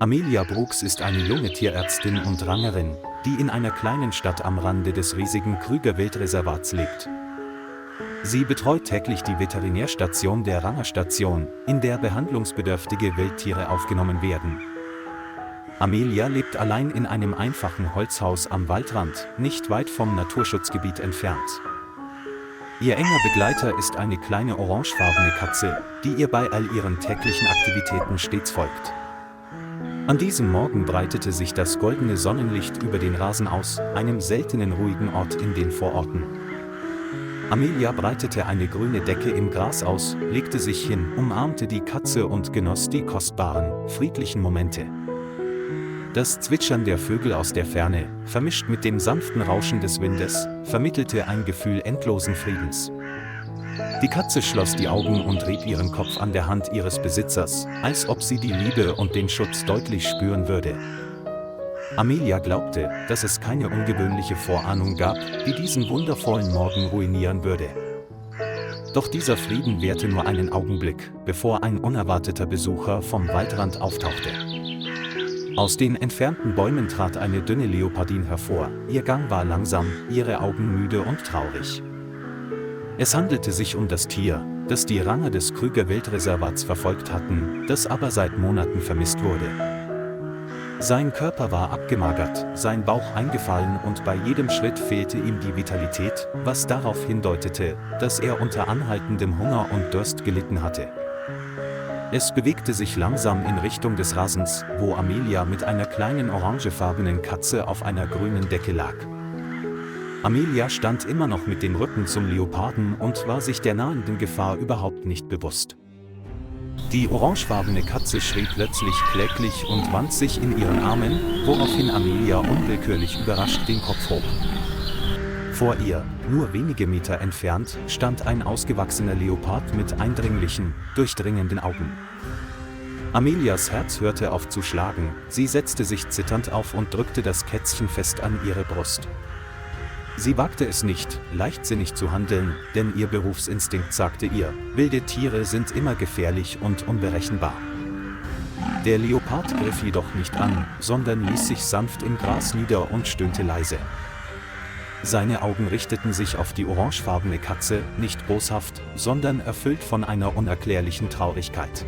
Amelia Brooks ist eine junge Tierärztin und Rangerin, die in einer kleinen Stadt am Rande des riesigen Krüger-Wildreservats lebt. Sie betreut täglich die Veterinärstation der Rangerstation, in der behandlungsbedürftige Wildtiere aufgenommen werden. Amelia lebt allein in einem einfachen Holzhaus am Waldrand, nicht weit vom Naturschutzgebiet entfernt. Ihr enger Begleiter ist eine kleine orangefarbene Katze, die ihr bei all ihren täglichen Aktivitäten stets folgt. An diesem Morgen breitete sich das goldene Sonnenlicht über den Rasen aus, einem seltenen ruhigen Ort in den Vororten. Amelia breitete eine grüne Decke im Gras aus, legte sich hin, umarmte die Katze und genoss die kostbaren, friedlichen Momente. Das Zwitschern der Vögel aus der Ferne, vermischt mit dem sanften Rauschen des Windes, vermittelte ein Gefühl endlosen Friedens. Die Katze schloss die Augen und rieb ihren Kopf an der Hand ihres Besitzers, als ob sie die Liebe und den Schutz deutlich spüren würde. Amelia glaubte, dass es keine ungewöhnliche Vorahnung gab, die diesen wundervollen Morgen ruinieren würde. Doch dieser Frieden währte nur einen Augenblick, bevor ein unerwarteter Besucher vom Waldrand auftauchte. Aus den entfernten Bäumen trat eine dünne Leopardin hervor, ihr Gang war langsam, ihre Augen müde und traurig. Es handelte sich um das Tier, das die Ranger des Krüger-Wildreservats verfolgt hatten, das aber seit Monaten vermisst wurde. Sein Körper war abgemagert, sein Bauch eingefallen und bei jedem Schritt fehlte ihm die Vitalität, was darauf hindeutete, dass er unter anhaltendem Hunger und Durst gelitten hatte. Es bewegte sich langsam in Richtung des Rasens, wo Amelia mit einer kleinen orangefarbenen Katze auf einer grünen Decke lag. Amelia stand immer noch mit dem Rücken zum Leoparden und war sich der nahenden Gefahr überhaupt nicht bewusst. Die orangefarbene Katze schrie plötzlich kläglich und wand sich in ihren Armen, woraufhin Amelia unwillkürlich überrascht den Kopf hob. Vor ihr, nur wenige Meter entfernt, stand ein ausgewachsener Leopard mit eindringlichen, durchdringenden Augen. Amelias Herz hörte auf zu schlagen, sie setzte sich zitternd auf und drückte das Kätzchen fest an ihre Brust. Sie wagte es nicht, leichtsinnig zu handeln, denn ihr Berufsinstinkt sagte ihr, wilde Tiere sind immer gefährlich und unberechenbar. Der Leopard griff jedoch nicht an, sondern ließ sich sanft im Gras nieder und stöhnte leise. Seine Augen richteten sich auf die orangefarbene Katze, nicht boshaft, sondern erfüllt von einer unerklärlichen Traurigkeit.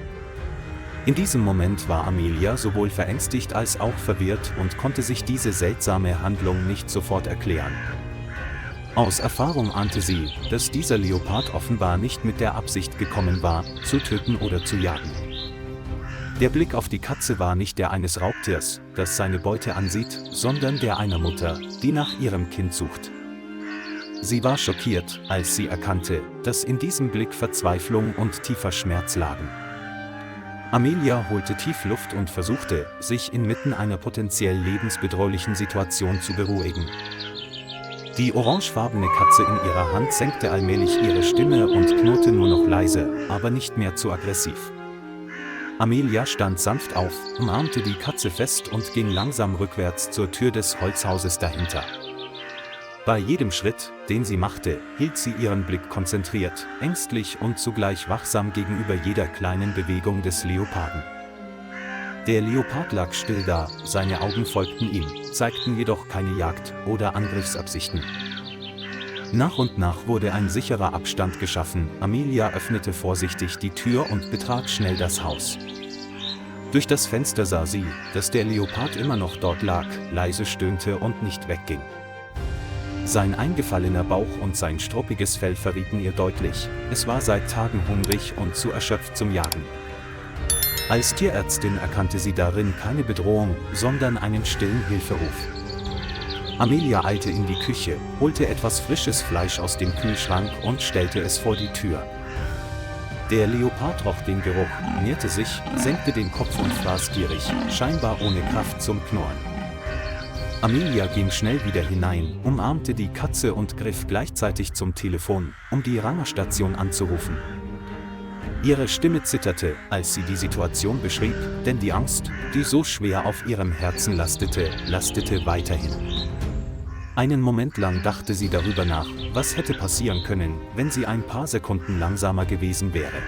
In diesem Moment war Amelia sowohl verängstigt als auch verwirrt und konnte sich diese seltsame Handlung nicht sofort erklären. Aus Erfahrung ahnte sie, dass dieser Leopard offenbar nicht mit der Absicht gekommen war, zu töten oder zu jagen. Der Blick auf die Katze war nicht der eines Raubtiers, das seine Beute ansieht, sondern der einer Mutter, die nach ihrem Kind sucht. Sie war schockiert, als sie erkannte, dass in diesem Blick Verzweiflung und tiefer Schmerz lagen. Amelia holte tief Luft und versuchte, sich inmitten einer potenziell lebensbedrohlichen Situation zu beruhigen. Die orangefarbene Katze in ihrer Hand senkte allmählich ihre Stimme und knurrte nur noch leise, aber nicht mehr zu aggressiv. Amelia stand sanft auf, umarmte die Katze fest und ging langsam rückwärts zur Tür des Holzhauses dahinter. Bei jedem Schritt, den sie machte, hielt sie ihren Blick konzentriert, ängstlich und zugleich wachsam gegenüber jeder kleinen Bewegung des Leoparden. Der Leopard lag still da, seine Augen folgten ihm, zeigten jedoch keine Jagd- oder Angriffsabsichten. Nach und nach wurde ein sicherer Abstand geschaffen, Amelia öffnete vorsichtig die Tür und betrat schnell das Haus. Durch das Fenster sah sie, dass der Leopard immer noch dort lag, leise stöhnte und nicht wegging. Sein eingefallener Bauch und sein struppiges Fell verrieten ihr deutlich, es war seit Tagen hungrig und zu erschöpft zum Jagen. Als Tierärztin erkannte sie darin keine Bedrohung, sondern einen stillen Hilferuf. Amelia eilte in die Küche, holte etwas frisches Fleisch aus dem Kühlschrank und stellte es vor die Tür. Der Leopard roch den Geruch, näherte sich, senkte den Kopf und fraß gierig, scheinbar ohne Kraft zum Knurren. Amelia ging schnell wieder hinein, umarmte die Katze und griff gleichzeitig zum Telefon, um die Rangerstation anzurufen. Ihre Stimme zitterte, als sie die Situation beschrieb, denn die Angst, die so schwer auf ihrem Herzen lastete weiterhin. Einen Moment lang dachte sie darüber nach, was hätte passieren können, wenn sie ein paar Sekunden langsamer gewesen wäre.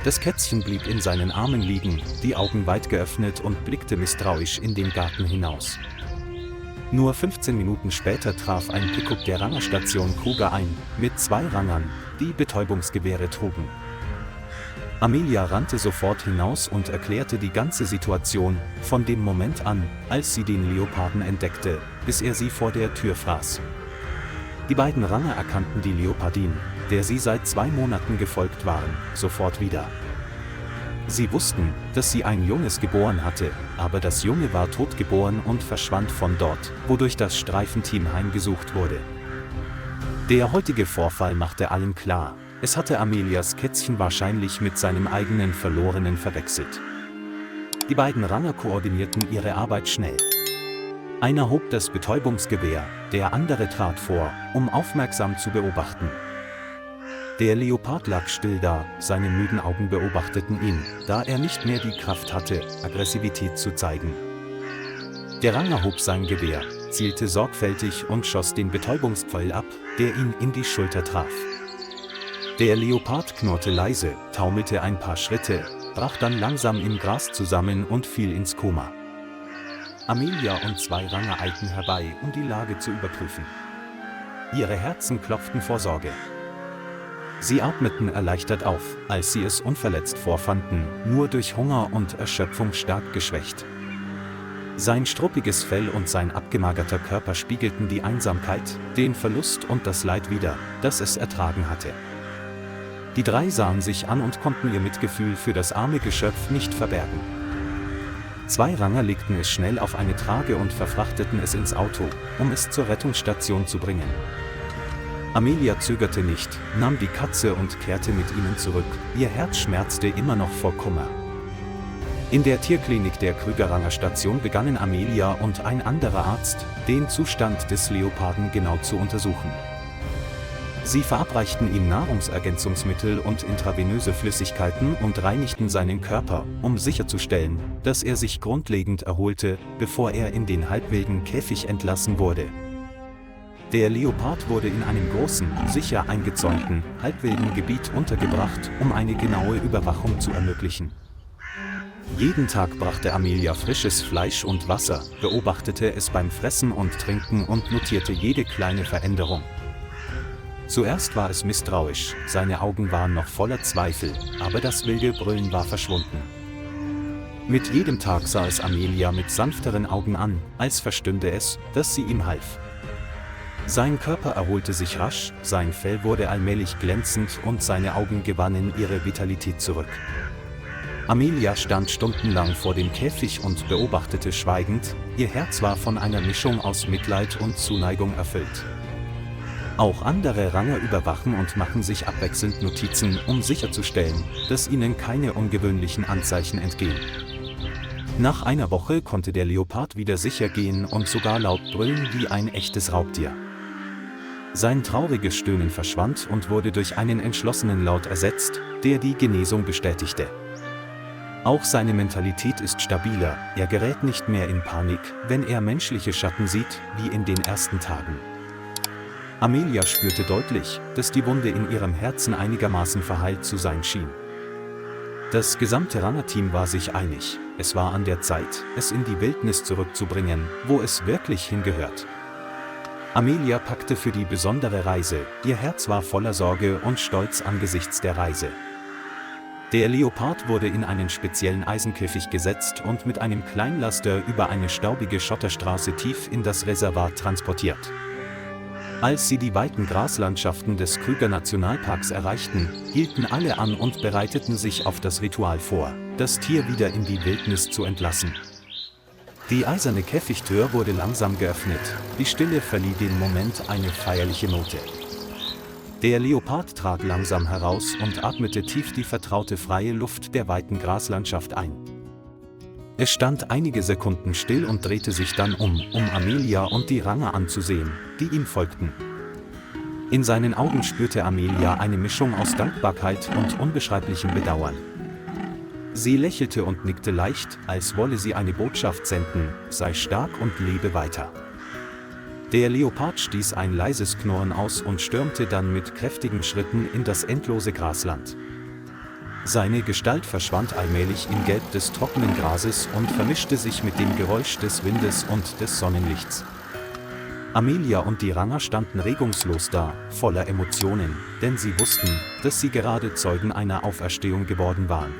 Das Kätzchen blieb in seinen Armen liegen, die Augen weit geöffnet und blickte misstrauisch in den Garten hinaus. Nur 15 Minuten später traf ein Pickup der Rangerstation Kruger ein, mit 2 Rangern, die Betäubungsgewehre trugen. Amelia rannte sofort hinaus und erklärte die ganze Situation, von dem Moment an, als sie den Leoparden entdeckte, bis er sie vor der Tür fraß. Die beiden Ranger erkannten die Leopardin, der sie seit 2 Monaten gefolgt waren, sofort wieder. Sie wussten, dass sie ein Junges geboren hatte, aber das Junge war totgeboren und verschwand von dort, wodurch das Streifenteam heimgesucht wurde. Der heutige Vorfall machte allen klar, es hatte Amelias Kätzchen wahrscheinlich mit seinem eigenen Verlorenen verwechselt. Die beiden Ranger koordinierten ihre Arbeit schnell. Einer hob das Betäubungsgewehr, der andere trat vor, um aufmerksam zu beobachten. Der Leopard lag still da, seine müden Augen beobachteten ihn, da er nicht mehr die Kraft hatte, Aggressivität zu zeigen. Der Ranger hob sein Gewehr, zielte sorgfältig und schoss den Betäubungspfeil ab, der ihn in die Schulter traf. Der Leopard knurrte leise, taumelte ein paar Schritte, brach dann langsam im Gras zusammen und fiel ins Koma. Amelia und 2 Ranger eilten herbei, um die Lage zu überprüfen. Ihre Herzen klopften vor Sorge. Sie atmeten erleichtert auf, als sie es unverletzt vorfanden, nur durch Hunger und Erschöpfung stark geschwächt. Sein struppiges Fell und sein abgemagerter Körper spiegelten die Einsamkeit, den Verlust und das Leid wider, das es ertragen hatte. Die 3 sahen sich an und konnten ihr Mitgefühl für das arme Geschöpf nicht verbergen. 2 Ranger legten es schnell auf eine Trage und verfrachteten es ins Auto, um es zur Rettungsstation zu bringen. Amelia zögerte nicht, nahm die Katze und kehrte mit ihnen zurück, ihr Herz schmerzte immer noch vor Kummer. In der Tierklinik der Krüger Station begannen Amelia und ein anderer Arzt, den Zustand des Leoparden genau zu untersuchen. Sie verabreichten ihm Nahrungsergänzungsmittel und intravenöse Flüssigkeiten und reinigten seinen Körper, um sicherzustellen, dass er sich grundlegend erholte, bevor er in den halbwilden Käfig entlassen wurde. Der Leopard wurde in einem großen, sicher eingezäunten, halbwilden Gebiet untergebracht, um eine genaue Überwachung zu ermöglichen. Jeden Tag brachte Amelia frisches Fleisch und Wasser, beobachtete es beim Fressen und Trinken und notierte jede kleine Veränderung. Zuerst war es misstrauisch, seine Augen waren noch voller Zweifel, aber das wilde Brüllen war verschwunden. Mit jedem Tag sah es Amelia mit sanfteren Augen an, als verstünde es, dass sie ihm half. Sein Körper erholte sich rasch, sein Fell wurde allmählich glänzend und seine Augen gewannen ihre Vitalität zurück. Amelia stand stundenlang vor dem Käfig und beobachtete schweigend, ihr Herz war von einer Mischung aus Mitleid und Zuneigung erfüllt. Auch andere Ranger überwachen und machen sich abwechselnd Notizen, um sicherzustellen, dass ihnen keine ungewöhnlichen Anzeichen entgehen. Nach einer Woche konnte der Leopard wieder sicher gehen und sogar laut brüllen wie ein echtes Raubtier. Sein trauriges Stöhnen verschwand und wurde durch einen entschlossenen Laut ersetzt, der die Genesung bestätigte. Auch seine Mentalität ist stabiler, er gerät nicht mehr in Panik, wenn er menschliche Schatten sieht, wie in den ersten Tagen. Amelia spürte deutlich, dass die Wunde in ihrem Herzen einigermaßen verheilt zu sein schien. Das gesamte Rangerteam war sich einig, es war an der Zeit, es in die Wildnis zurückzubringen, wo es wirklich hingehört. Amelia packte für die besondere Reise, ihr Herz war voller Sorge und Stolz angesichts der Reise. Der Leopard wurde in einen speziellen Eisenkäfig gesetzt und mit einem Kleinlaster über eine staubige Schotterstraße tief in das Reservat transportiert. Als sie die weiten Graslandschaften des Krüger Nationalparks erreichten, hielten alle an und bereiteten sich auf das Ritual vor, das Tier wieder in die Wildnis zu entlassen. Die eiserne Käfigtür wurde langsam geöffnet, die Stille verlieh dem Moment eine feierliche Note. Der Leopard trat langsam heraus und atmete tief die vertraute freie Luft der weiten Graslandschaft ein. Es stand einige Sekunden still und drehte sich dann um Amelia und die Ranger anzusehen, die ihm folgten. In seinen Augen spürte Amelia eine Mischung aus Dankbarkeit und unbeschreiblichem Bedauern. Sie lächelte und nickte leicht, als wolle sie eine Botschaft senden: sei stark und lebe weiter. Der Leopard stieß ein leises Knurren aus und stürmte dann mit kräftigen Schritten in das endlose Grasland. Seine Gestalt verschwand allmählich im Gelb des trockenen Grases und vermischte sich mit dem Geräusch des Windes und des Sonnenlichts. Amelia und die Ranger standen regungslos da, voller Emotionen, denn sie wussten, dass sie gerade Zeugen einer Auferstehung geworden waren.